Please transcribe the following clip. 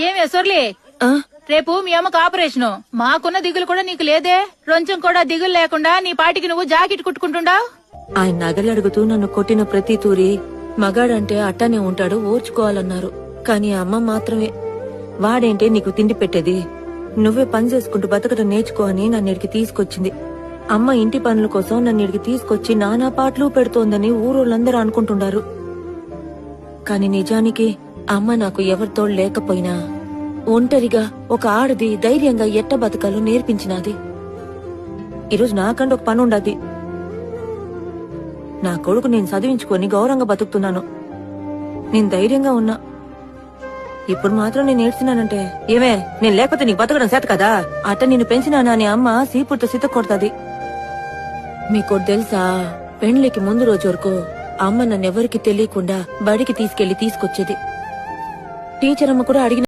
ఏమే సొర్లి, రేపు మీ అమ్మకు ఆపరేషను. మాకున్న దిగులు కూడా నీకు లేదే? కొంచెం కూడా దిగులు లేకుండా నీ పాటికి నువ్వు జాకెట్ కుట్టుకుంటుండావు. ఆయన నగలు అడుగుతూ నన్ను కొట్టిన ప్రతి తూరి మగాడంటే అట్టనే ఉంటాడు, ఓర్చుకోవాలన్నారు. కాని అమ్మ మాత్రమే వాడేంటే నీకు తిండి పెట్టేది, నువ్వే పని చేసుకుంటూ బతకడం నేర్చుకో అని నన్ను ఇడికి తీసుకొచ్చింది. అమ్మ ఇంటి పనుల కోసం నన్ను ఇడికి తీసుకొచ్చి నానా పాటలు పెడుతోందని ఊరోళ్ళందరూ అనుకుంటున్నారు. కాని నిజానికి అమ్మ నాకు ఎవరితో లేకపోయినా ఒంటరిగా ఒక ఆడది ధైర్యంగా ఎట్ట బతకాలో నేర్పించినది. ఈరోజు నాకంటే ఒక పని ఉండదు. నా కొడుకు నేను చదివించుకొని గౌరవంగా బతుకుతున్నాను. నేను ధైర్యంగా ఉన్నా. ఇప్పుడు మాత్రం నేను ఏడ్చినానంటే ఏమే నేను లేకపోతే నీకు బతకడం చేత కదా, అట్ట నిన్ను పెంచినానా అని అమ్మ సీపుర్తో సిత కొడతాది. మీకు తెలుసా, పెండ్లికి ముందు రోజు వరకు అమ్మ నన్నెవరికి తెలియకుండా బడికి తీసుకెళ్లి తీసుకొచ్చేది. టీచర్ అమ్మ కూడా అడిగిన